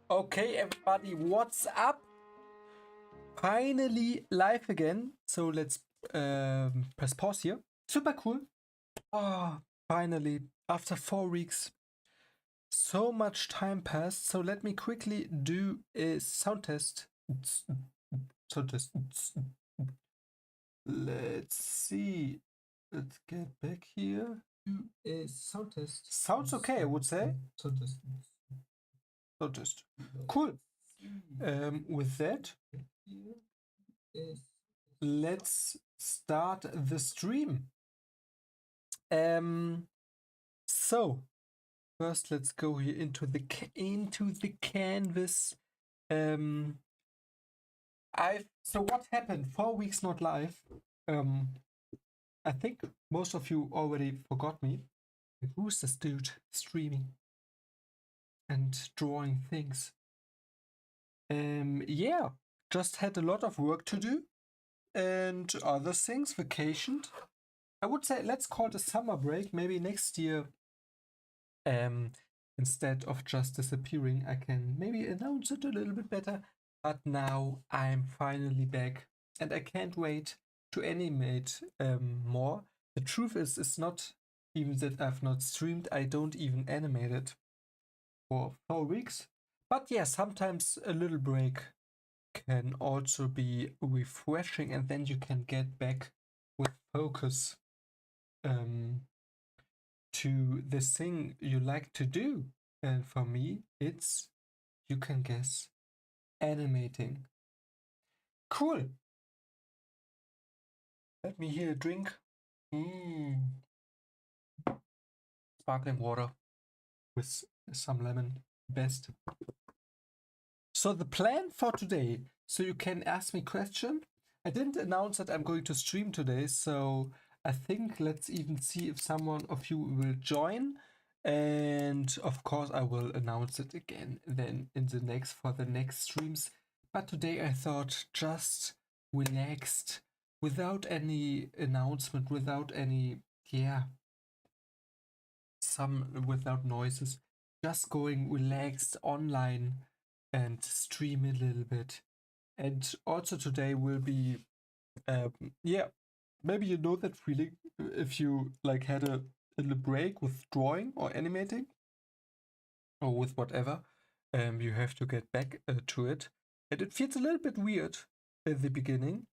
Okay, everybody, what's up? Finally live again. So let's press pause here. Super cool. Oh, finally, after 4 weeks, so much time passed. So let me quickly do a sound test. Sound test. Let's see. Let's get back here. Do a sound test. Sounds okay, I would say. Sound test. Sound test. Cool. With that, let's start the stream. So first, let's go here into the canvas. So what happened? 4 weeks not live. I think most of you already forgot me. Who's this dude streaming and drawing things? Yeah, just had a lot of work to do and other things. Vacationed. I would say let's call it a summer break. Maybe next year, instead of just disappearing, I can maybe announce it a little bit better. But now I'm finally back, and I can't wait to animate more. The truth is, it's not even that I've not streamed. I don't even animate it for 4 weeks. But yeah, sometimes a little break can also be refreshing, and then you can get back with focus to the thing you like to do. And for me, it's, you can guess, animating. Cool. Let me hear a drink. Sparkling water with some lemon. Best. So the plan for today, so you can ask me question. I didn't announce that I'm going to stream today, so I think let's even see if someone of you will join. And of course I will announce it again then for the next streams. But today I thought just relaxed, without any announcement, without any, without noises, just going relaxed online and stream a little bit. And also today will be, maybe you know that feeling if you like had a little break with drawing or animating or with whatever, you have to get back to it. And it feels a little bit weird at the beginning.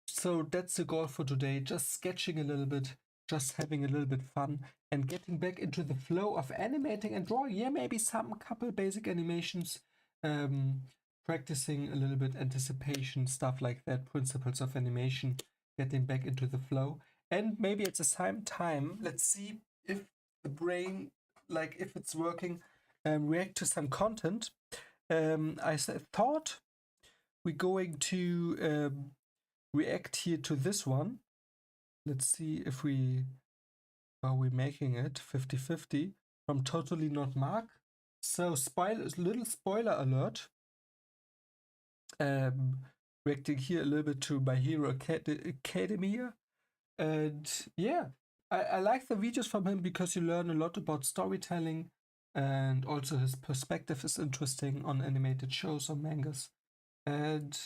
So that's the goal for today, just sketching a little bit, just having a little bit fun and getting back into the flow of animating and drawing. Yeah, maybe some couple basic animations, practicing a little bit anticipation, stuff like that, principles of animation, getting back into the flow. And maybe at the same time, let's see if the brain, like if it's working, react to some content. I thought we're going to react here to this one. Let's see if we are we making it 50-50 from Totally Not Marc. So little spoiler alert. Reacting here a little bit to My Hero Academia. And yeah, I like the videos from him because you learn a lot about storytelling, and also his perspective is interesting on animated shows or mangas. And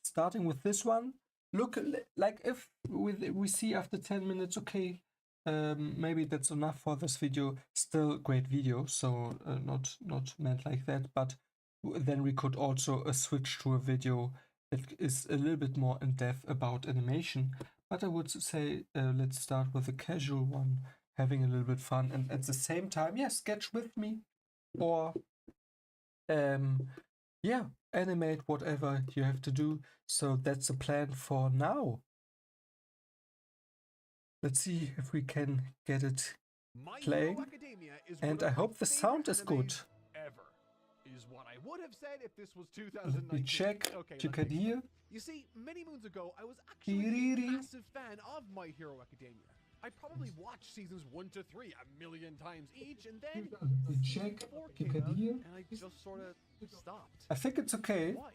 starting with this one, look like if we see after 10 minutes, okay, maybe that's enough for this video. Still great video, so not meant like that, but then we could also switch to a video that is a little bit more in depth about animation. But I would say let's start with a casual one, having a little bit fun, and at the same time, yeah, sketch with me, or yeah, animate whatever you have to do. So that's the plan for now. Let's see if we can get it playing. And I hope the sound is good. Ever is what I would have said if this was Let me 2019. check. Okay, You can hear. You see, many moons ago, I was actually a massive fan of My Hero Academia. I probably watched seasons 1 to 3 a million times each, and then check. You can hear. and I just sort of stopped. I think it's okay. Why?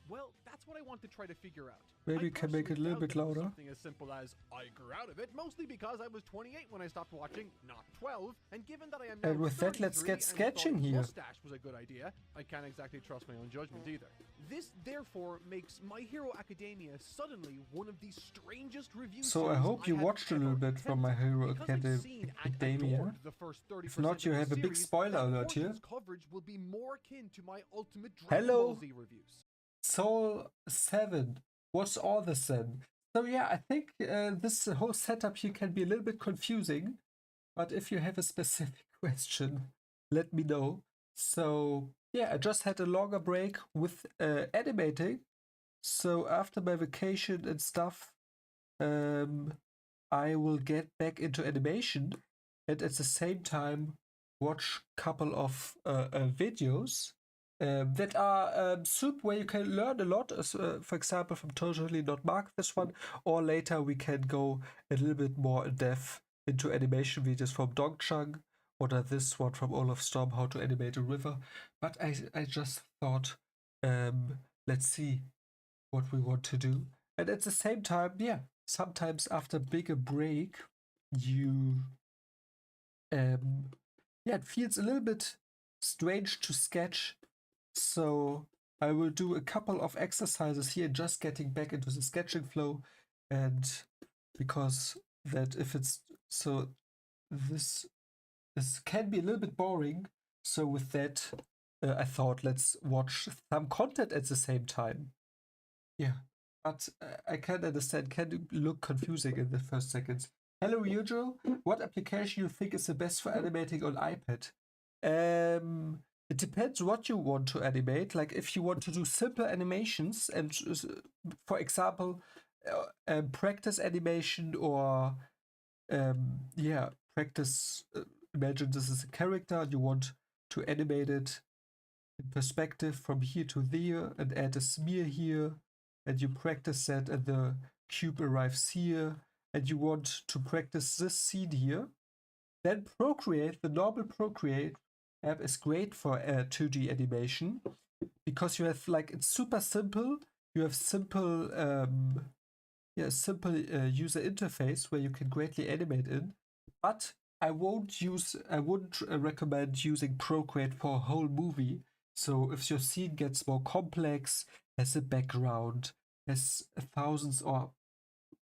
Well, that's what I want to try to figure out. Maybe you can make it a little bit louder. Something as simple as I grew out of it, mostly because I was 28 when I stopped watching, not 12. And given that I am now And with that, let's get sketching here. Mustache was a good idea. I can't exactly trust my own judgment either. This therefore makes My Hero Academia suddenly one of the strangest reviews. So I hope you watched a little bit from My Hero Academia. If not, you have a big spoiler alert here. Coverage will be more akin to my ultimate Hello. Z reviews. Soul 7. What's all this then? So yeah, I think this whole setup here can be a little bit confusing, but if you have a specific question, let me know. So yeah, I just had a longer break with animating. So after my vacation and stuff, I will get back into animation and at the same time watch a couple of videos that are soup where you can learn a lot, for example, from Totally Not Marc, this one, or later we can go a little bit more in depth into animation videos from Dongchang, or this one from Olof Storm, how to animate a river. But I just thought, let's see what we want to do. And at the same time, yeah, sometimes after bigger break, you, yeah, it feels a little bit strange to sketch. So I will do a couple of exercises here, just getting back into the sketching flow. And because that if it's so, this can be a little bit boring. So with that, I thought let's watch some content at the same time. Yeah, but I can understand, can look confusing in the first seconds. Hello, Ryujo. What application you think is the best for animating on iPad? It depends what you want to animate. Like if you want to do simple animations and, for example, practice animation or yeah, practice. Imagine this is a character. You want to animate it in perspective from here to there and add a smear here, and you practice that, and the cube arrives here, and you want to practice this scene here. Then Procreate, the normal Procreate app is great for 2D animation because you have like it's super simple. You have simple user interface where you can greatly animate in. But I wouldn't recommend using Procreate for a whole movie. So if your scene gets more complex, has a background, has thousands or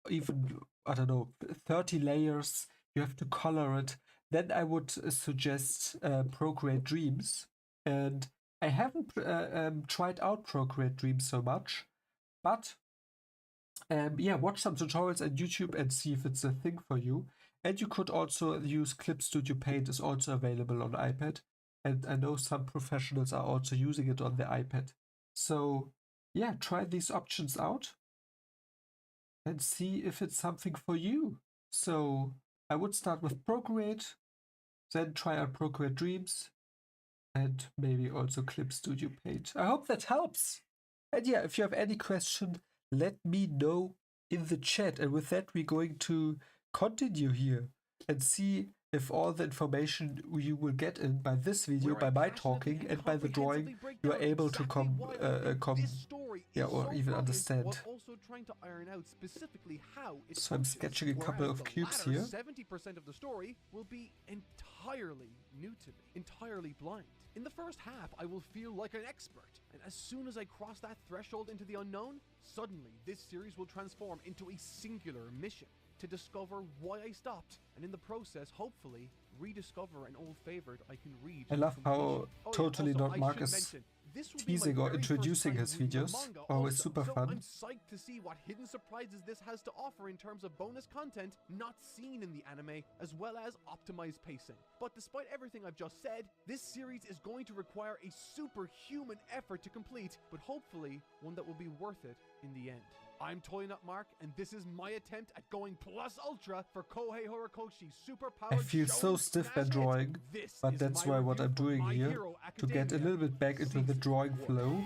even, I don't know, 30 layers, you have to color it, then I would suggest Procreate Dreams. And I haven't tried out Procreate Dream so much, but yeah, watch some tutorials on YouTube and see if it's a thing for you. And you could also use Clip Studio Paint, is also available on iPad. And I know some professionals are also using it on the iPad. So yeah, try these options out and see if it's something for you. So I would start with Procreate, then try out Procreate Dreams, and maybe also Clip Studio Paint. I hope that helps. And yeah, if you have any question, let me know in the chat. And with that, we're going to continue here and see if all the information you will get in by this video, by my talking, and by the drawing, you are able to or even understand. So I'm sketching a couple of cubes here. 70% of the story will be entirely new to me, entirely blind. In the first half, I will feel like an expert, and as soon as I cross that threshold into the unknown, suddenly this series will transform into a singular mission to discover why I stopped, and in the process, hopefully, rediscover an old favorite I can read. I love how totally not Marc is teasing or introducing his videos. Always super fun. I'm psyched to see what hidden surprises this has to offer in terms of bonus content not seen in the anime, as well as optimized pacing. But despite everything I've just said, this series is going to require a superhuman effort to complete, but hopefully one that will be worth it in the end. I'm Toy Nut Marc, and this is my attempt at going plus ultra for Kohei Horikoshi's superpowered. I feel so stiff at drawing, but that's why what I'm doing here, to get a little bit back into the drawing flow.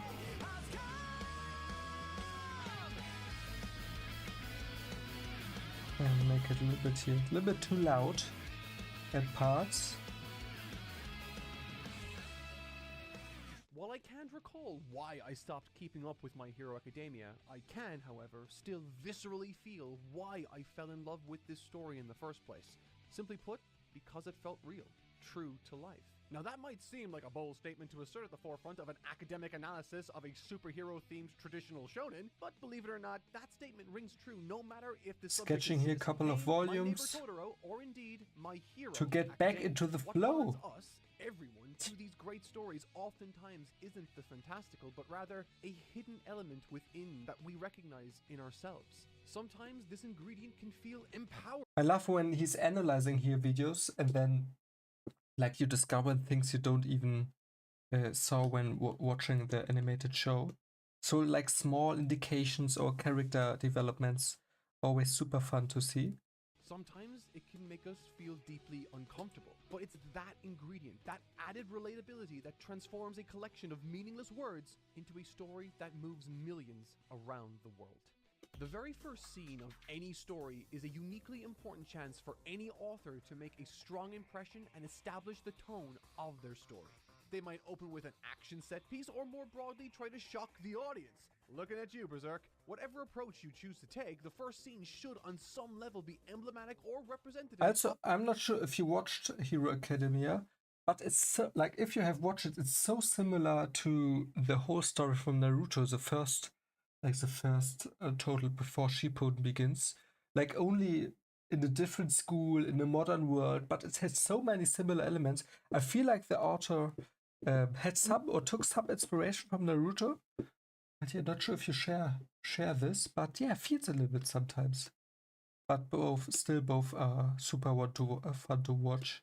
And make it a little bit here, a little bit too loud at parts. While I can't recall why I stopped keeping up with My Hero Academia, I can, however, still viscerally feel why I fell in love with this story in the first place. Simply put, because it felt real, true to life. Now that might seem like a bold statement to assert at the forefront of an academic analysis of a superhero-themed traditional shonen, but believe it or not, that statement rings true no matter if the sketching here a couple of volumes or indeed My Hero to get back into the flow. Everyone to these great stories oftentimes isn't the fantastical, but rather a hidden element within that we recognize in ourselves. Sometimes this ingredient can feel empowering. I love when he's analyzing here videos and then like you discover things you don't even saw when watching the animated show. So like small indications or character developments, always super fun to see. Sometimes it can make us feel deeply uncomfortable, but it's that ingredient, that added relatability that transforms a collection of meaningless words into a story that moves millions around the world. The very first scene of any story is a uniquely important chance for any author to make a strong impression and establish the tone of their story. They might open with an action set piece or more broadly try to shock the audience. Looking at you, Berserk. Whatever approach you choose to take, the first scene should on some level be emblematic or representative. Also, I'm not sure if you watched Hero Academia, but it's so, like if you have watched it, it's so similar to the whole story from Naruto, the first total before Shippuden begins. Like only in a different school, in a modern world, but it has so many similar elements. I feel like the author had some or took some inspiration from Naruto. But yeah, not sure if you share this, but yeah, feels a little bit sometimes. But both are super fun to watch.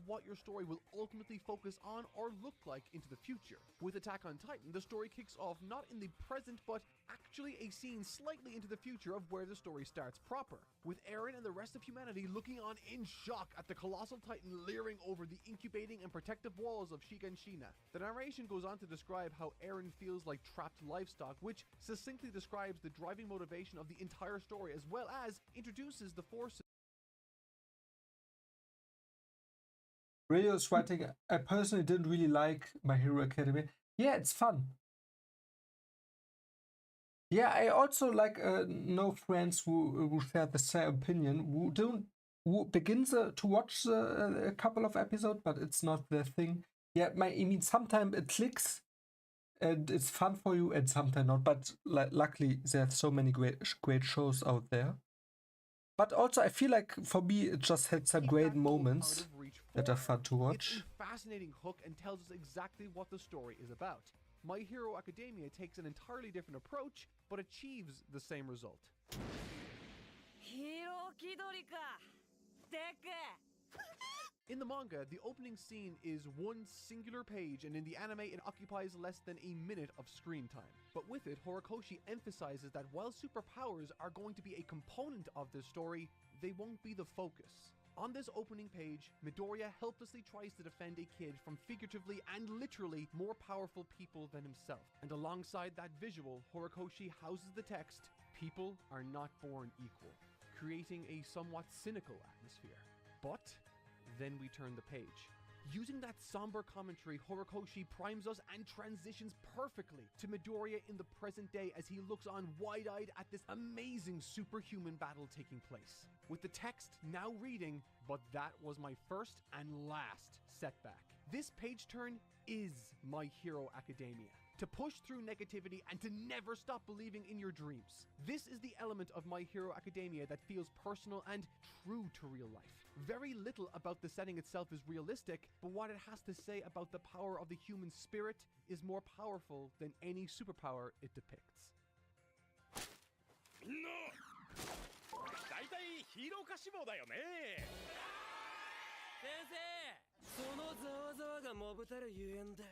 What your story will ultimately focus on or look like into the future. With Attack on Titan, the story kicks off not in the present, but actually a scene slightly into the future of where the story starts proper, with Eren and the rest of humanity looking on in shock at the colossal titan leering over the incubating and protective walls of Shiganshina. The narration goes on to describe how Eren feels like trapped livestock, which succinctly describes the driving motivation of the entire story, as well as introduces the forces. Rio's writing, I personally didn't really like My Hero Academia. Yeah, it's fun. Yeah, I also like know friends who share the same opinion, who begins to watch a couple of episodes, but it's not their thing. Yeah, I mean, sometimes it clicks and it's fun for you, and sometimes not. But luckily, there are so many great shows out there. But also, I feel like for me, it just had some great moments that are fun to watch. It's fascinating hook and tells us exactly what the story is about. My Hero Academia takes an entirely different approach, but achieves the same result. In the manga, the opening scene is one singular page, and in the anime it occupies less than a minute of screen time. But with it, Horikoshi emphasizes that while superpowers are going to be a component of this story, they won't be the focus. On this opening page, Midoriya helplessly tries to defend a kid from figuratively and literally more powerful people than himself. And alongside that visual, Horikoshi houses the text, "People are not born equal," creating a somewhat cynical atmosphere. But then we turn the page. Using that somber commentary, Horikoshi primes us and transitions perfectly to Midoriya in the present day as he looks on wide-eyed at this amazing superhuman battle taking place. With the text now reading, "But that was my first and last setback." This page turn is My Hero Academia. To push through negativity and to never stop believing in your dreams. This is the element of My Hero Academia that feels personal and true to real life. Very little about the setting itself is realistic, but what it has to say about the power of the human spirit is more powerful than any superpower it depicts. みんな大体ヒーロー科志望だよね。先生、そのざわざわがもぶたるゆえんで、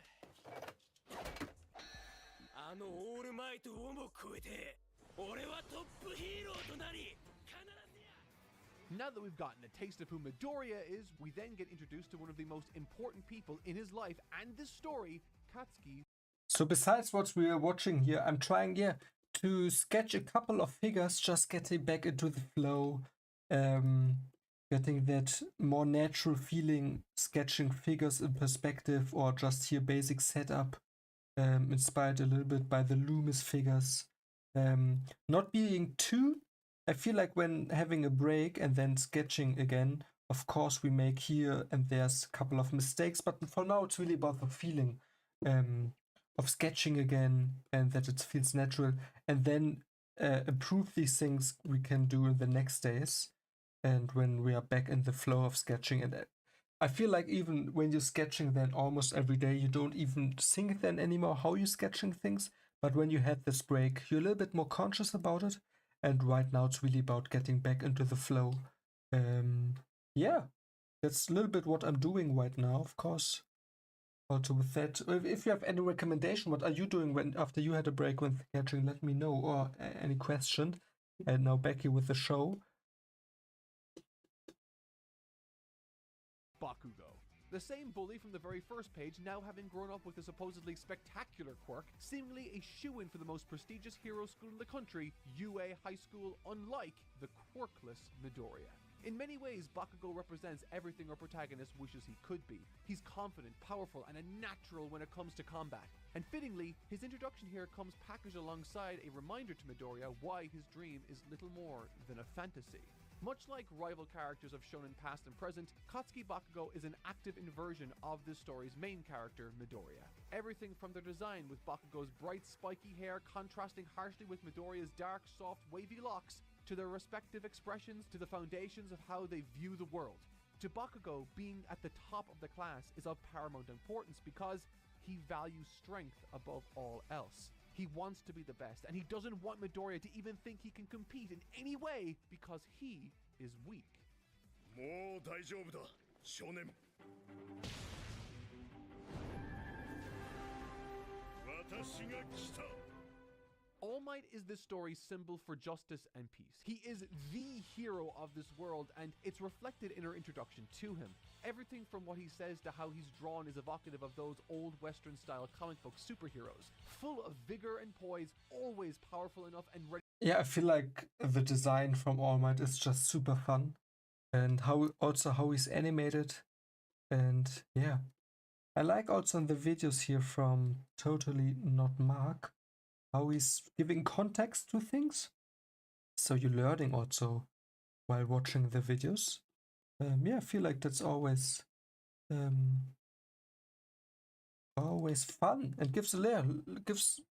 あのオールマイトをも超えて、俺はトップヒーローとなり、必ずや。 Now that we've gotten a taste of who Midoriya is, we then get introduced to one of the most important people in his life and this story, Katsuki. So besides what we are watching here, I'm trying here to sketch a couple of figures, just getting back into the flow, getting that more natural feeling, sketching figures in perspective, or just here basic setup, inspired a little bit by the Loomis figures. Not being too, I feel like when having a break and then sketching again, of course we make here and there's a couple of mistakes, but for now it's really about the feeling of sketching again and that it feels natural, and then improve these things we can do in the next days and when we are back in the flow of sketching. And I feel like even when you're sketching then almost every day, you don't even think then anymore how you're sketching things, but when you had this break, you're a little bit more conscious about it, and right now it's really about getting back into the flow. Yeah, that's a little bit what I'm doing right now, of course. Also with that, if you have any recommendation, what are you doing when after you had a break when sketching, let me know, or any question. And now back here with the show. Bakugo. The same bully from the very first page, now having grown up with a supposedly spectacular quirk, seemingly a shoo-in for the most prestigious hero school in the country, UA High School, unlike the quirkless Midoriya. In many ways, Bakugo represents everything our protagonist wishes he could be. He's confident, powerful, and a natural when it comes to combat. And fittingly, his introduction here comes packaged alongside a reminder to Midoriya why his dream is little more than a fantasy. Much like rival characters have shown in past and present, Katsuki Bakugo is an active inversion of this story's main character, Midoriya. Everything from their design, with Bakugo's bright spiky hair contrasting harshly with Midoriya's dark, soft, wavy locks, to their respective expressions, to the foundations of how they view the world. To Bakugo, being at the top of the class is of paramount importance because he values strength above all else. He wants to be the best, and he doesn't want Midoriya to even think he can compete in any way because he is weak. もう大丈夫だ、少年。私が来た。 All Might is this story's symbol for justice and peace. He is the hero of this world, and it's reflected in our introduction to him. Everything from what he says to how he's drawn is evocative of those old Western-style comic book superheroes. Full of vigor and poise, always powerful enough and ready. Yeah, I feel like the design from All Might is just super fun, and how he's animated, and yeah, I like also in the videos here from Totally Not Marc how he's giving context to things, so you're learning also while watching the videos. Yeah, I feel like that's always fun and gives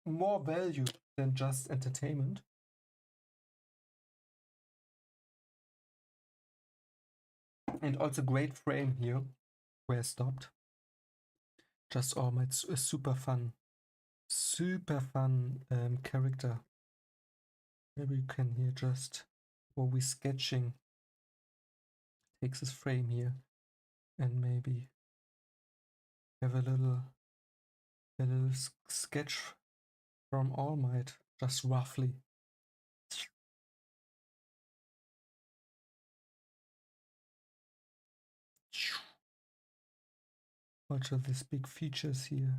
more value than just entertainment. And also great frame here where I stopped. Just All Might's a super fun character. Maybe you can here just, while we sketching, takes this frame here and maybe have a little sketch from All Might, just roughly. What are these big features here?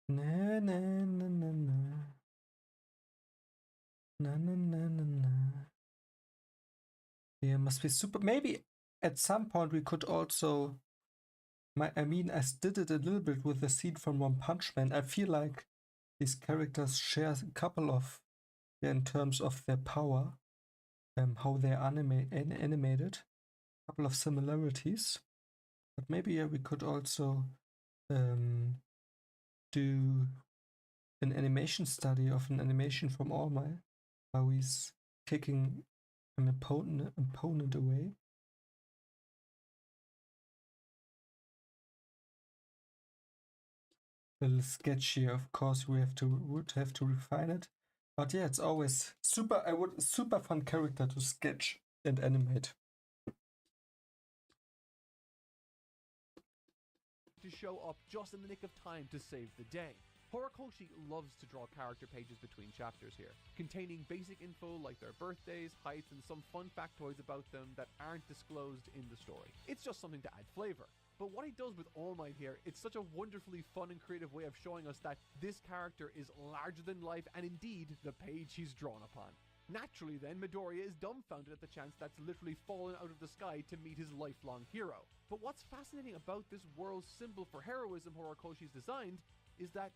Na na na na na. Na na na na na. Yeah, must be super. Maybe at some point we could also. I did it a little bit with the scene from One Punch Man. I feel like these characters share a couple of, in terms of their power, how they're animated, a couple of similarities. But maybe we could also do an animation study of an animation from All Might, how he's kicking an opponent away. A little sketch here, of course, would have to refine it. But yeah, it's always super fun character to sketch and animate. To show up just in the nick of time to save the day. Horikoshi loves to draw character pages between chapters here, containing basic info like their birthdays, heights, and some fun factoids about them that aren't disclosed in the story. It's just something to add flavor. But what he does with All Might here, it's such a wonderfully fun and creative way of showing us that this character is larger than life and indeed the page he's drawn upon. Naturally then, Midoriya is dumbfounded at the chance that's literally fallen out of the sky to meet his lifelong hero. But what's fascinating about this world's symbol for heroism Horikoshi's designed is that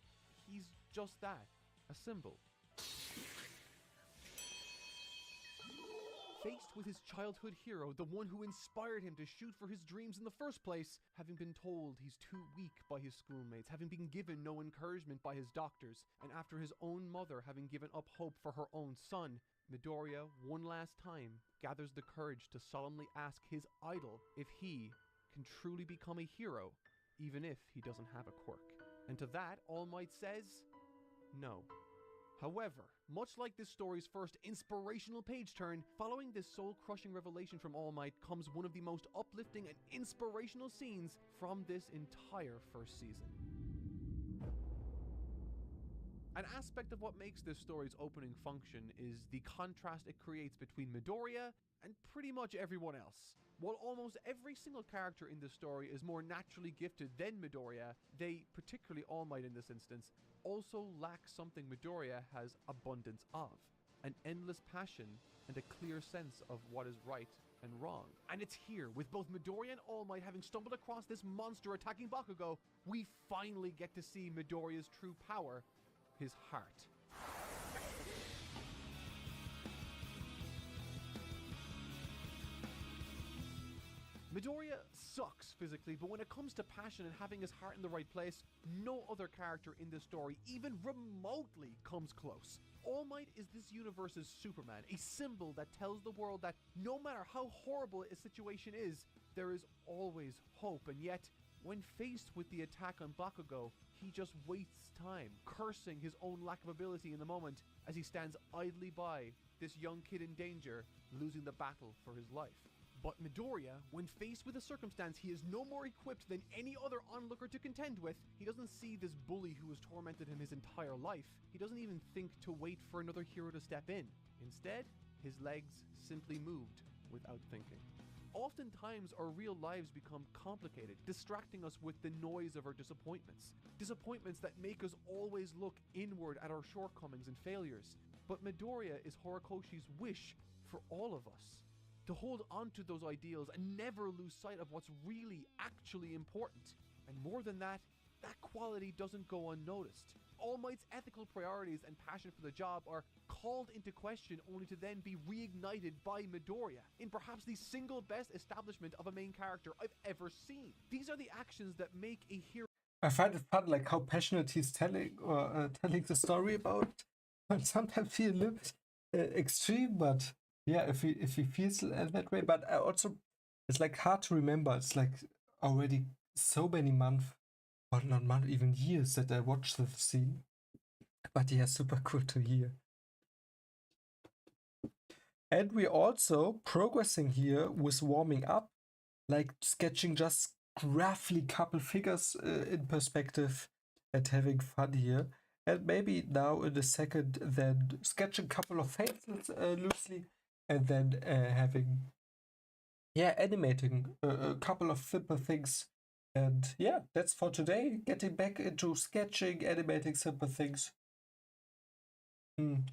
he's just that, a symbol. Faced with his childhood hero, the one who inspired him to shoot for his dreams in the first place, having been told he's too weak by his schoolmates, having been given no encouragement by his doctors, and after his own mother having given up hope for her own son, Midoriya, one last time, gathers the courage to solemnly ask his idol if he can truly become a hero, even if he doesn't have a quirk. And to that, All Might says, no. However, much like this story's first inspirational page turn, following this soul-crushing revelation from All Might comes one of the most uplifting and inspirational scenes from this entire first season. An aspect of what makes this story's opening function is the contrast it creates between Midoriya and pretty much everyone else. While almost every single character in this story is more naturally gifted than Midoriya, they, particularly All Might in this instance, also lack something Midoriya has abundance of: an endless passion and a clear sense of what is right and wrong. And it's here, with both Midoriya and All Might having stumbled across this monster attacking Bakugo, we finally get to see Midoriya's true power, his heart. Midoriya sucks physically, but when it comes to passion and having his heart in the right place, no other character in this story even remotely comes close. All Might is this universe's Superman, a symbol that tells the world that no matter how horrible a situation is, there is always hope, and yet, when faced with the attack on Bakugo, he just wastes time, cursing his own lack of ability in the moment as he stands idly by, this young kid in danger, losing the battle for his life. But Midoriya, when faced with a circumstance he is no more equipped than any other onlooker to contend with, he doesn't see this bully who has tormented him his entire life. He doesn't even think to wait for another hero to step in. Instead, his legs simply moved without thinking. Oftentimes, our real lives become complicated, distracting us with the noise of our disappointments. Disappointments that make us always look inward at our shortcomings and failures. But Midoriya is Horikoshi's wish for all of us. To hold on to those ideals and never lose sight of what's really actually important. And more than that, that quality doesn't go unnoticed. All Might's ethical priorities and passion for the job are called into question only to then be reignited by Midoriya in perhaps the single best establishment of a main character I've ever seen. These are the actions that make a hero I find it fun, like how passionate he's telling or telling the story about. And sometimes feel a little bit extreme, but yeah, if he feels that way. But I also, it's like hard to remember. It's like already so many months, or not months, even years that I watched the scene. But yeah, super cool to hear. And we're also progressing here with warming up, like sketching just roughly couple figures in perspective and having fun here. And maybe now in a second, then sketch a couple of faces loosely, and then animating a couple of simple things. And yeah, that's for today. Getting back into sketching, animating simple things. Mm.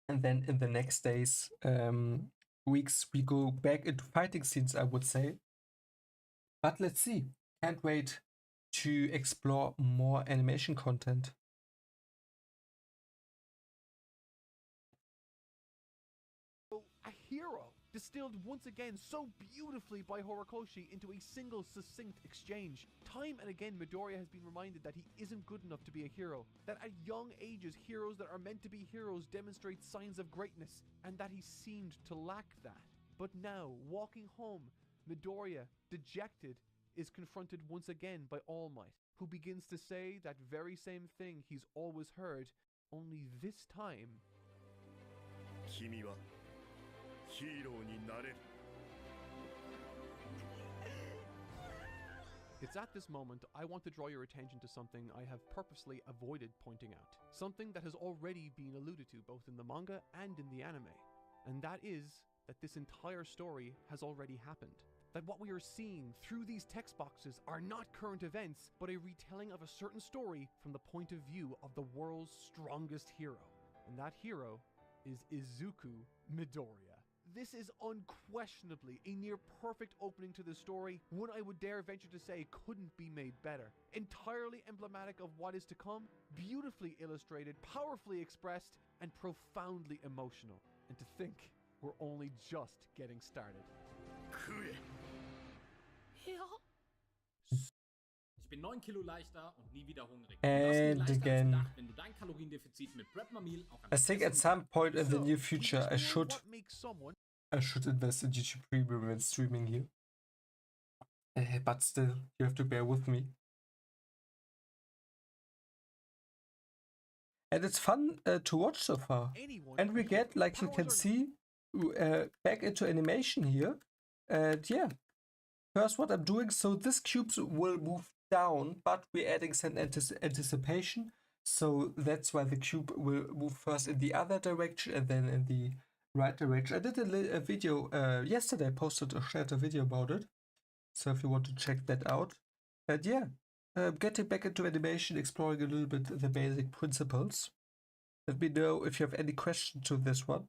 And then in the next days, weeks, we go back into fighting scenes, I would say. But let's see. Can't wait to explore more animation content. A hero, distilled once again so beautifully by Horikoshi into a single succinct exchange. Time and again, Midoriya has been reminded that he isn't good enough to be a hero, that at young ages, heroes that are meant to be heroes demonstrate signs of greatness, and that he seemed to lack that. But now, walking home, Midoriya, dejected, is confronted once again by All Might, who begins to say that very same thing he's always heard, only this time... 君はヒーローになれる It's at this moment I want to draw your attention to something I have purposely avoided pointing out. Something that has already been alluded to both in the manga and in the anime. And that is that this entire story has already happened. That what we are seeing through these text boxes are not current events, but a retelling of a certain story from the point of view of the world's strongest hero. And that hero is Izuku Midoriya. This is unquestionably a near perfect opening to the story, one I would dare venture to say couldn't be made better. Entirely emblematic of what is to come, beautifully illustrated, powerfully expressed, and profoundly emotional. And to think, we're only just getting started. 食え Ich bin 9 Kilo leichter und nie wieder hungrig. And du hast viel leichter als again. gedacht, wenn du dein Kaloriendefizit mit Prep-Mamil auch am I think at besten some point in the So, near we've future, explored what makes someone I should invest in YouTube Premium when streaming here. But still, you have to bear with me. And it's fun to watch so far. anyone And we a get, hero. like you Powers can are see, back into animation here. And yeah, first what I'm doing, so this cube will move down, but we're adding some anticipation. So that's why the cube will move first in the other direction and then in the right direction. I did a video yesterday, I posted or shared a video about it. So if you want to check that out. And yeah, getting back into animation, exploring a little bit the basic principles. Let me know if you have any question to this one.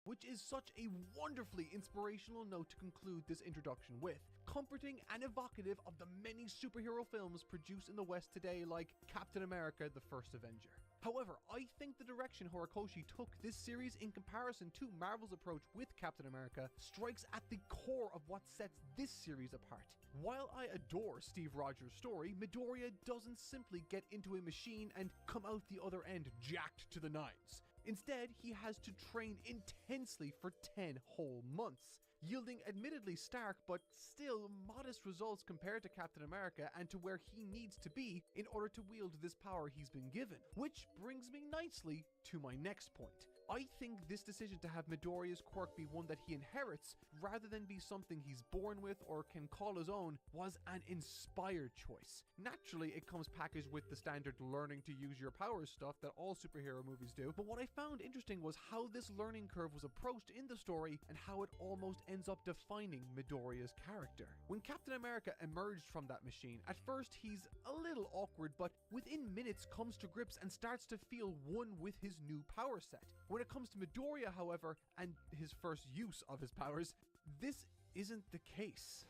which is such a wonderfully inspirational note to conclude this introduction with. Comforting and evocative of the many superhero films produced in the West today, like Captain America: The First Avenger. However, I think the direction Horikoshi took this series in comparison to Marvel's approach with Captain America strikes at the core of what sets this series apart. While I adore Steve Rogers' story, Midoriya doesn't simply get into a machine and come out the other end jacked to the nines. Instead, he has to train intensely for 10 whole months, yielding admittedly stark but still modest results compared to Captain America and to where he needs to be in order to wield this power he's been given. Which brings me nicely to my next point. I think this decision to have Midoriya's quirk be one that he inherits, rather than be something he's born with or can call his own, was an inspired choice. Naturally, it comes packaged with the standard learning to use your powers stuff that all superhero movies do, but what I found interesting was how this learning curve was approached in the story and how it almost ends up defining Midoriya's character. When Captain America emerged from that machine, at first he's a little awkward, but within minutes comes to grips and starts to feel one with his new power set. When it comes to Midoriya, however, and his first use of his powers, this isn't the case.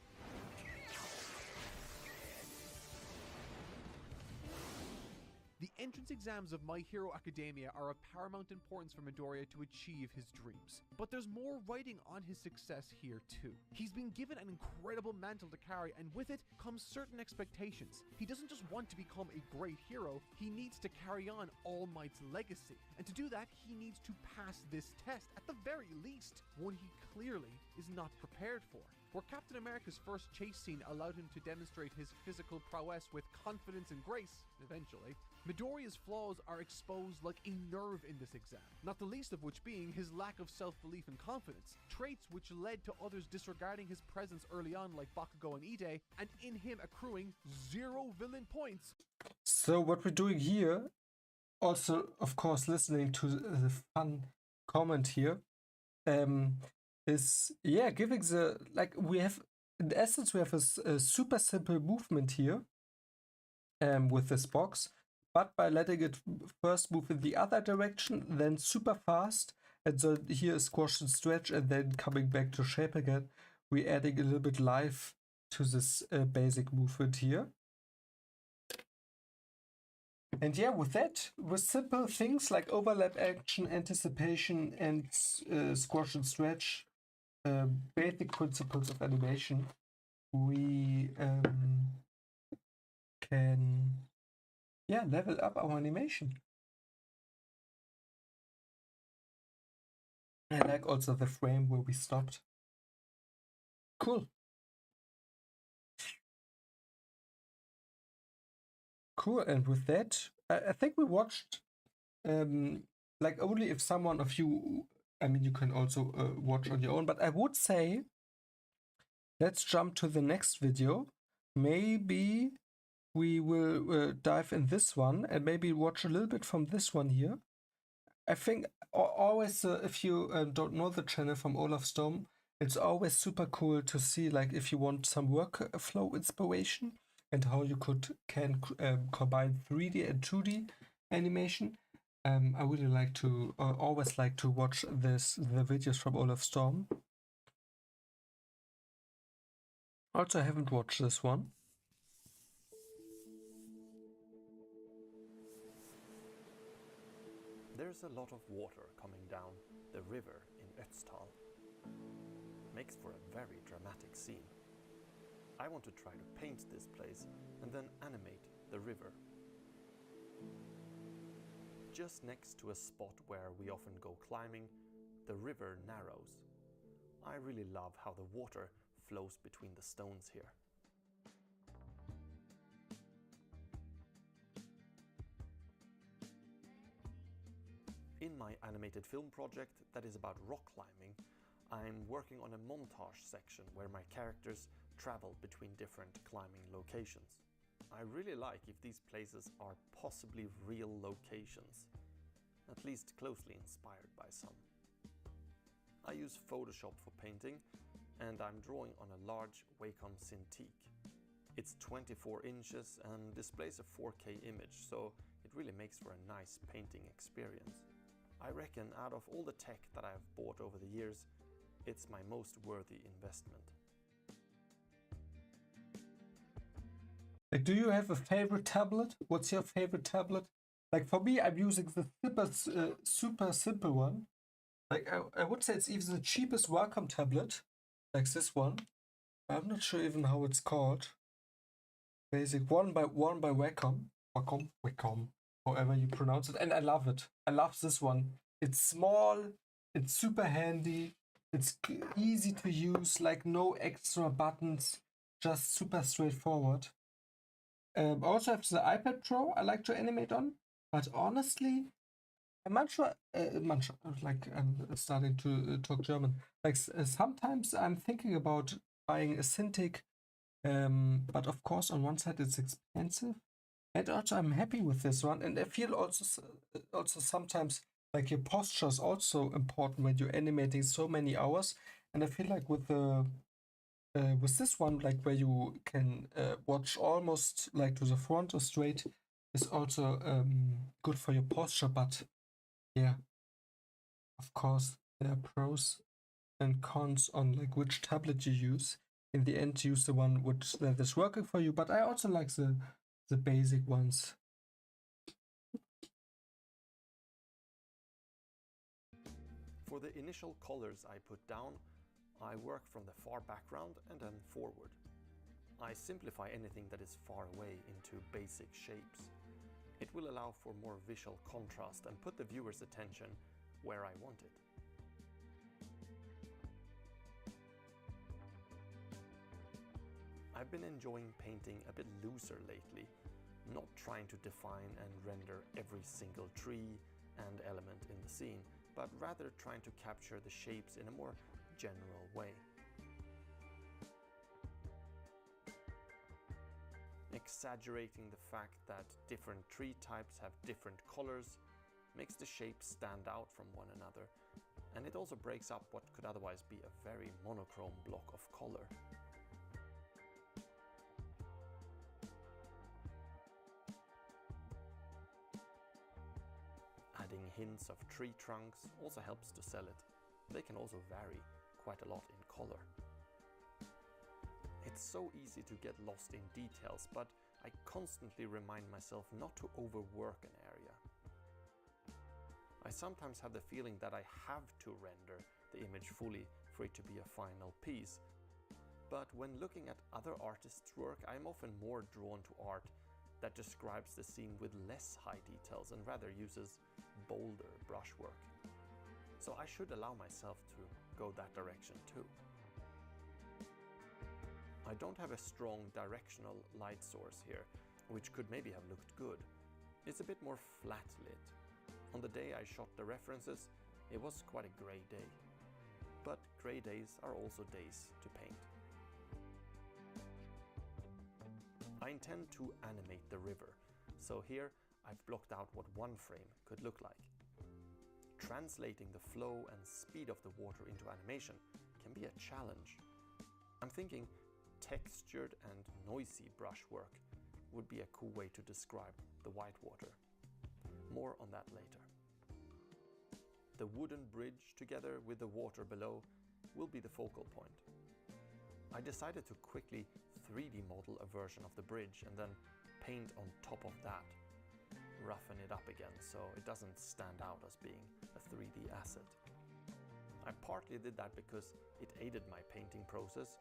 The entrance exams of My Hero Academia are of paramount importance for Midoriya to achieve his dreams. But there's more writing on his success here too. He's been given an incredible mantle to carry, and with it comes certain expectations. He doesn't just want to become a great hero, he needs to carry on All Might's legacy. And to do that, he needs to pass this test, at the very least, one he clearly is not prepared for. Where Captain America's first chase scene allowed him to demonstrate his physical prowess with confidence and grace, eventually, Midoriya's flaws are exposed like a nerve in this exam, not the least of which being his lack of self-belief and confidence, traits which led to others disregarding his presence early on like Bakugo and Ide, and in him accruing 0 villain points. So what we're doing here, also of course listening to the fun comment here, is giving the, like, we have in essence we have a super simple movement here with this box, but by letting it first move in the other direction, then super fast, and so here is squash and stretch, and then coming back to shape again, we're adding a little bit life to this basic movement here. And yeah, with that, with simple things like overlap action, anticipation, and squash and stretch, basic principles of animation, we can level up our animation. I like also the frame where we stopped. Cool. Cool, and with that, I think we watched, like, only if someone of you, I mean, you can also watch on your own, but I would say, let's jump to the next video. Maybe we will dive in this one and maybe watch a little bit from this one here. I think always, if you don't know the channel from Olof's Dome, it's always super cool to see, like, if you want some workflow inspiration and how you can combine 3D and 2D animation. I really like to, always like to watch the videos from Olof's Dome. Also, I haven't watched this one. There's a lot of water coming down the river in Ötztal. Makes for a very dramatic scene. I want to try to paint this place and then animate the river. Just next to a spot where we often go climbing, the river narrows. I really love how the water flows between the stones here. In my animated film project that is about rock climbing, I'm working on a montage section where my characters travel between different climbing locations. I really like if these places are possibly real locations, at least closely inspired by some. I use Photoshop for painting, and I'm drawing on a large Wacom Cintiq. It's 24 inches and displays a 4K image, so it really makes for a nice painting experience. I reckon out of all the tech that I've bought over the years, it's my most worthy investment. Like, do you have a favorite tablet? What's your favorite tablet? Like, for me, I'm using the super simple one. Like, I would say it's even the cheapest Wacom tablet, like this one. I'm not sure even how it's called. Basic one by Wacom. Wacom, however you pronounce it. And I love it. I love this one. It's small, it's super handy, it's easy to use, like no extra buttons, just super straightforward. Also have the iPad Pro I like to animate on, but honestly, I'm starting to talk German. Like, sometimes I'm thinking about buying a Cintiq, but of course on one side it's expensive, and also I'm happy with this one. And I feel also sometimes like your posture is also important when you're animating so many hours. And I feel like with this one, like where you can watch almost like to the front or straight, is also good for your posture. But yeah, of course there are pros and cons on like which tablet you use. In the end, use the one that is working for you. But I also like the basic ones. For the initial colors I put down, I work from the far background and then forward. I simplify anything that is far away into basic shapes. It will allow for more visual contrast and put the viewer's attention where I want it. I've been enjoying painting a bit looser lately, not trying to define and render every single tree and element in the scene, but rather trying to capture the shapes in a more general way. Exaggerating the fact that different tree types have different colors makes the shapes stand out from one another, and it also breaks up what could otherwise be a very monochrome block of color. Adding hints of tree trunks also helps to sell it. They can also vary quite a lot in color. It's so easy to get lost in details, but I constantly remind myself not to overwork an area. I sometimes have the feeling that I have to render the image fully for it to be a final piece. But when looking at other artists' work, I'm often more drawn to art that describes the scene with less high details and rather uses bolder brushwork. So I should allow myself to go that direction too. I don't have a strong directional light source here, which could maybe have looked good. It's a bit more flat lit. On the day I shot the references, it was quite a grey day. But grey days are also days to paint. I intend to animate the river, so here I've blocked out what one frame could look like. Translating the flow and speed of the water into animation can be a challenge. I'm thinking textured and noisy brushwork would be a cool way to describe the white water. More on that later. The wooden bridge together with the water below will be the focal point. I decided to quickly 3D model a version of the bridge and then paint on top of that, roughen it up again so it doesn't stand out as being a 3D asset. I partly did that because it aided my painting process,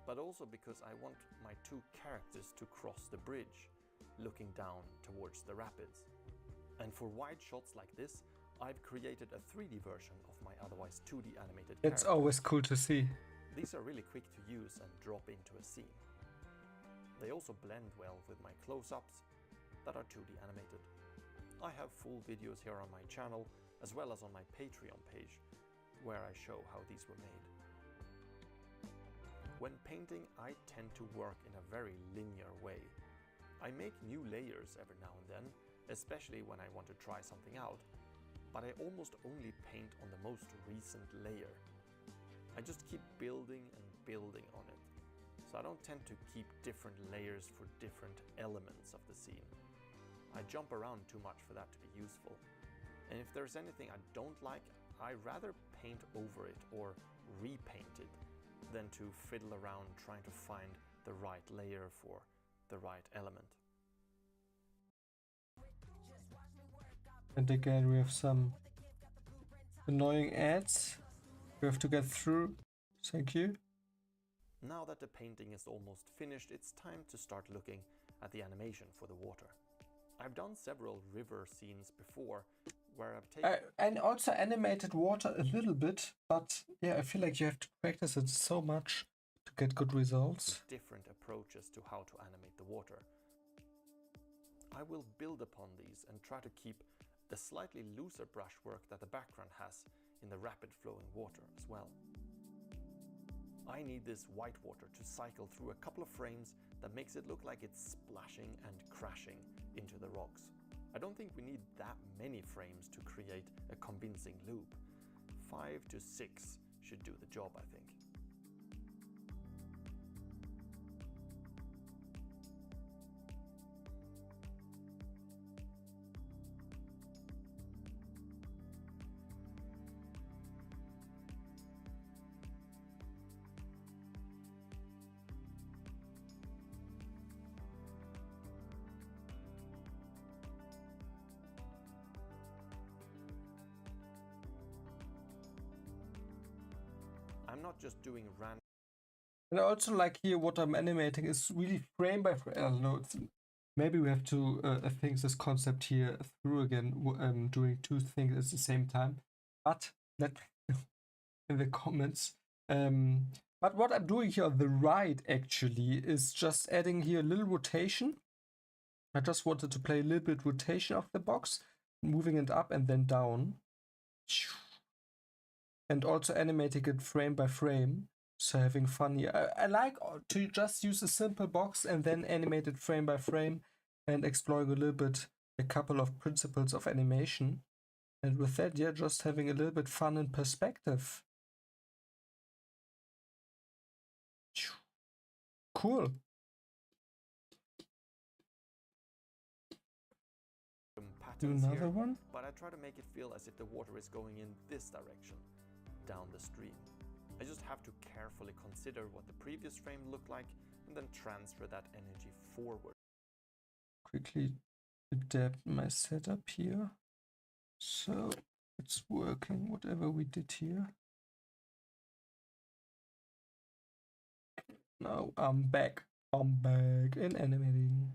but also because I want my two characters to cross the bridge, looking down towards the rapids. And for wide shots like this, I've created a 3D version of my otherwise 2D animated It's character. always cool to see. These are really quick to use and drop into a scene. They also blend well with my close-ups that are 2D animated. I have full videos here on my channel, as well as on my Patreon page, where I show how these were made. When painting, I tend to work in a very linear way. I make new layers every now and then, especially when I want to try something out, but I almost only paint on the most recent layer. I just keep building and building on it, so I don't tend to keep different layers for different elements of the scene. I jump around too much for that to be useful, and if there's anything I don't like, I rather paint over it or repaint it than to fiddle around trying to find the right layer for the right element. And again, we have some annoying ads we have to get through. Thank you. Now that the painting is almost finished, it's time to start looking at the animation for the water. I've done several river scenes before where I've taken And also animated water a little bit, but yeah, I feel like you have to practice it so much to get good results. different approaches to how to animate the water. I will build upon these and try to keep the slightly looser brushwork that the background has in the rapid flowing water as well. I need this white water to cycle through a couple of frames that makes it look like it's splashing and crashing into the rocks. I don't think we need that many frames to create a convincing loop. 5 to 6 should do the job, I think. not just doing random. And I also like here what I'm animating is really frame by frame. I don't know, maybe we have to think this concept here through again, doing two things at the same time. But let me know in the comments. But what I'm doing here on the right actually is just adding here a little rotation. I just wanted to play a little bit rotation of the box, moving it up and then down. And also animating it frame by frame. So having fun here. I like to just use a simple box and then animate it frame by frame and exploring a little bit a couple of principles of animation. And with that, yeah, just having a little bit fun and perspective. Cool. Patterns Another here, one. but I try to make it feel as if the water is going in this direction, down the stream. I just have to carefully consider what the previous frame looked like and then transfer that energy forward. Quickly adapt my setup here. So it's working, whatever we did here. Now I'm back. I'm back in animating.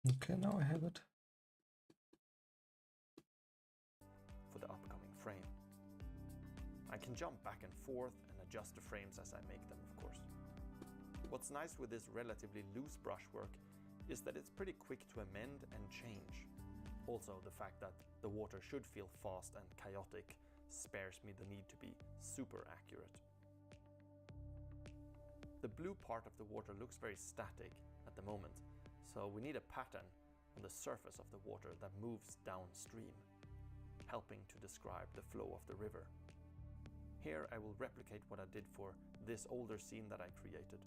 Okay, now I have it. For the upcoming frame. I can jump back and forth and adjust the frames as I make them, of course. What's nice with this relatively loose brushwork is that it's pretty quick to amend and change. Also, the fact that the water should feel fast and chaotic spares me the need to be super accurate. The blue part of the water looks very static at the moment, so we need a pattern on the surface of the water that moves downstream, helping to describe the flow of the river. Here I will replicate what I did for this older scene that I created.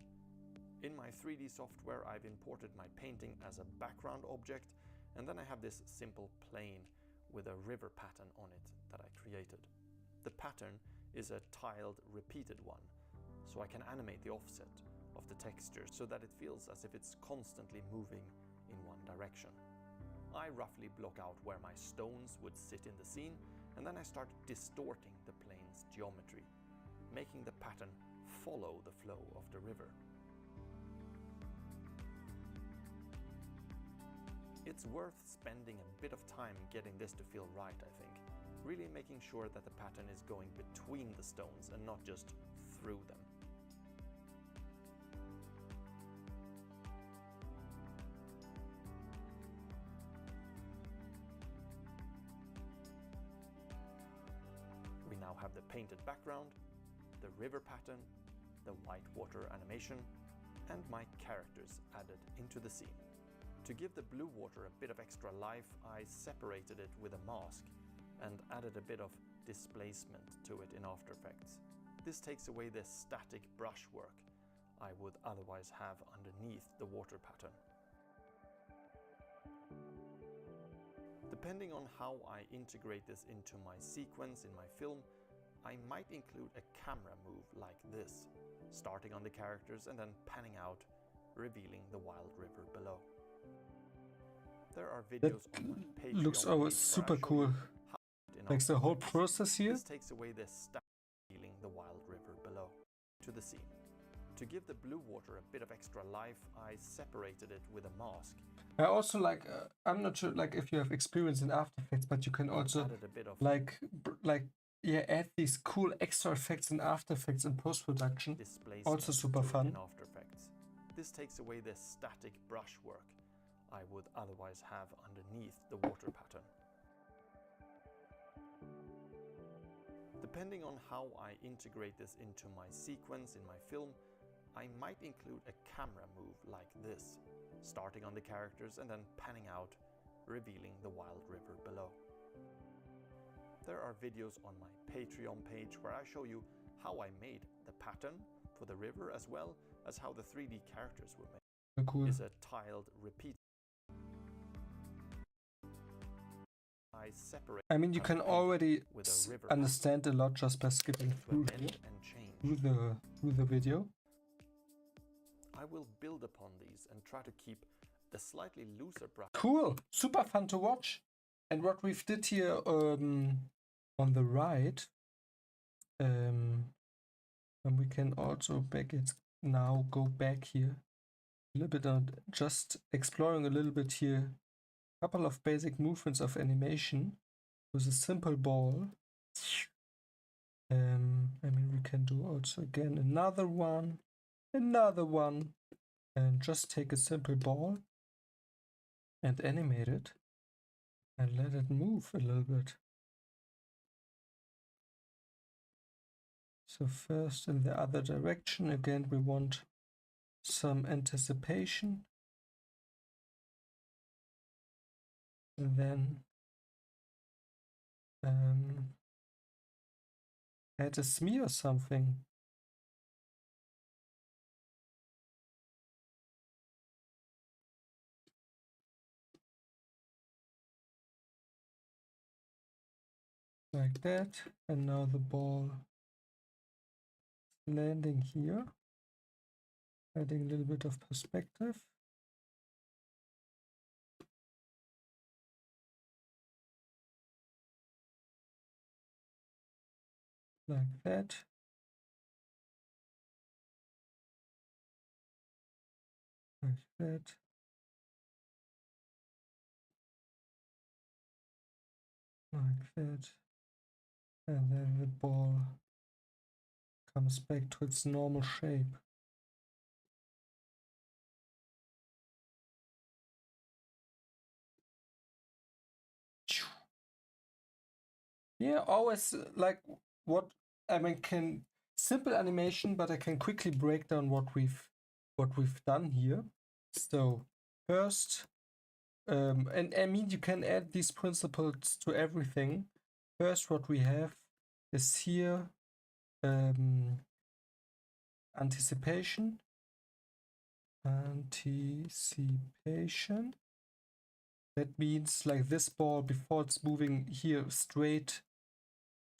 In my 3D software I've imported my painting as a background object, and then I have this simple plane with a river pattern on it that I created. The pattern is a tiled repeated one, so I can animate the offset of the texture so that it feels as if it's constantly moving in one direction. I roughly block out where my stones would sit in the scene, and then I start distorting the plane's geometry, making the pattern follow the flow of the river. It's worth spending a bit of time getting this to feel right, I think. Really making sure that the pattern is going between the stones and not just through them. We now have the painted background, the river pattern, the white water animation, and my characters added into the scene. To give the blue water a bit of extra life, I separated it with a mask and added a bit of displacement to it in After Effects. This takes away the static brushwork I would otherwise have underneath the water pattern. Depending on how I integrate this into my sequence in my film, I might include a camera move like this, starting on the characters and then panning out, revealing the wild river below. There are videos on my Patreon Looks page where super I show cool. you how in Like the After whole Effects. process here. This takes away the revealing the wild river below to the scene. To give the blue water a bit of extra life, I separated it with a mask. I also like, I'm not sure like if you have experience in After Effects, but you can also Added a bit of yeah, add these cool extra effects in After Effects in post-production. displacement Also super to it fun. in After Effects. This takes away the static brushwork I would otherwise have underneath the water pattern. Depending on how I integrate this into my sequence in my film, I might include a camera move like this, starting on the characters and then panning out, revealing the wild river below. There are videos on my Patreon page where I show you how I made the pattern for the river as well as how the 3D characters were made. Cool. Is a tiled repeat. I separate. I mean, you can already with a river understand a lot just by skipping to through amend and change. the video. I will build upon these and try to keep the slightly looser brush Cool, super fun to watch. And what we've did here on the right, and we can also go back here a little bit on just exploring a little bit here. A couple of basic movements of animation with a simple ball. I mean, we can do also again another one, and just take a simple ball and animate it and let it move a little bit. So first in the other direction, again, we want some anticipation. And then add a smear or something. Like that. And now the ball landing here. Adding a little bit of perspective. Like that. Like that. Like that. And then the ball comes back to its normal shape. Yeah, always like what I mean, simple animation, but I can quickly break down what we've done here. So first, and I mean you can add these principles to everything. First, what we have is here anticipation. That means like this ball before it's moving here straight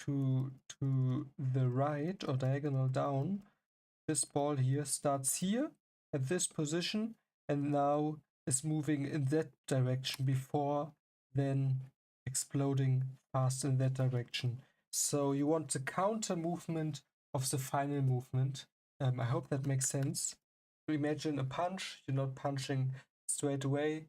to the right or diagonal down, this ball here starts here at this position and now is moving in that direction before then exploding fast in that direction. So you want the counter movement of the final movement. I hope that makes sense. Imagine a punch, you're not punching straight away.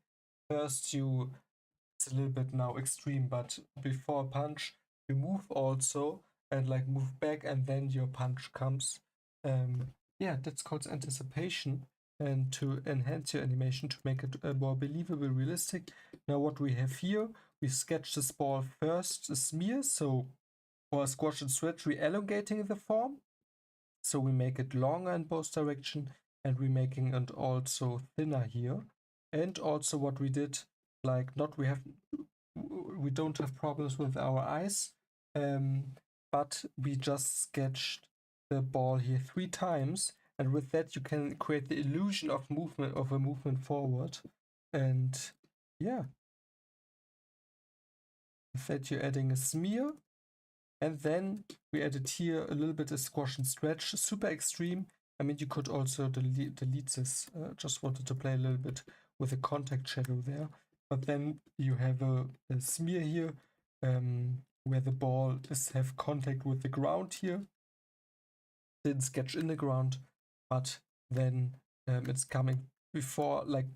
First it's a little bit now extreme, but before a punch, you move also and like move back and then your punch comes. Yeah, that's called anticipation, and to enhance your animation to make it more believable, realistic. Now what we have here, we sketch this ball first, a smear, so for squash and stretch, we elongating the form. So we make it longer in both direction and we're making it also thinner here. And also what we did, like we don't have problems with our eyes, but we just sketched the ball here 3 times, and with that you can create the illusion of a movement forward. And yeah, with that you're adding a smear, and then we added here a little bit of squash and stretch, super extreme. I mean, you could also delete this. Just wanted to play a little bit with a contact shadow there. But then you have a smear here where the ball have contact with the ground here. Didn't sketch in the ground, but then it's coming before, like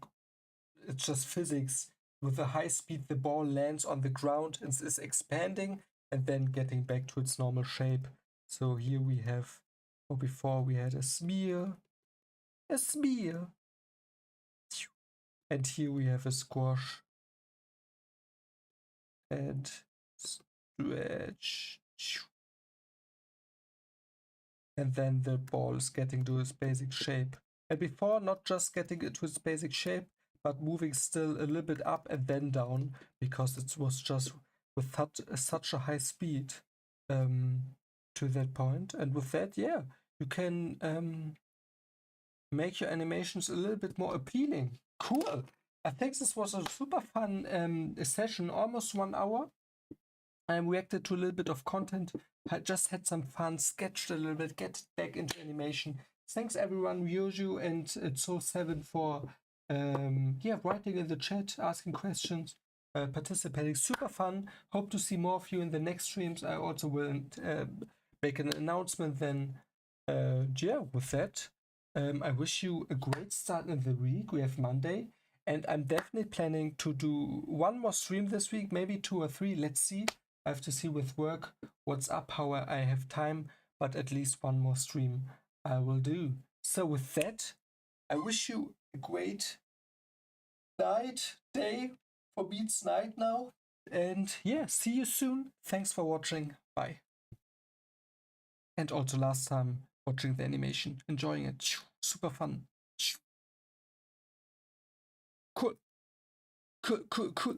it's just physics. With a high speed, the ball lands on the ground and is expanding and then getting back to its normal shape. So here we have, or before we had a smear, and here we have a squash and stretch, and then the ball is getting to its basic shape. And before, not just getting it to its basic shape, but moving still a little bit up and then down, because it was just with such a high speed to that point. And with that, yeah, you can make your animations a little bit more appealing. Cool. I think this was a super fun session, almost 1 hour. I reacted to a little bit of content. I just had some fun, sketched a little bit, get back into animation. Thanks everyone, Ryoju and Soul7 for writing in the chat, asking questions. participating. Super fun. Hope to see more of you in the next streams. I also will make an announcement then. Yeah, with that, I wish you a great start in the week. We have Monday, and I'm definitely planning to do one more stream this week, maybe 2 or 3. Let's see. I have to see with work what's up, how I have time, but at least one more stream I will do. So with that, I wish you a great night, day. For me, it's night now. And yeah, see you soon. Thanks for watching. Bye. And also last time watching the animation, enjoying it. Super fun. Cool. Cool.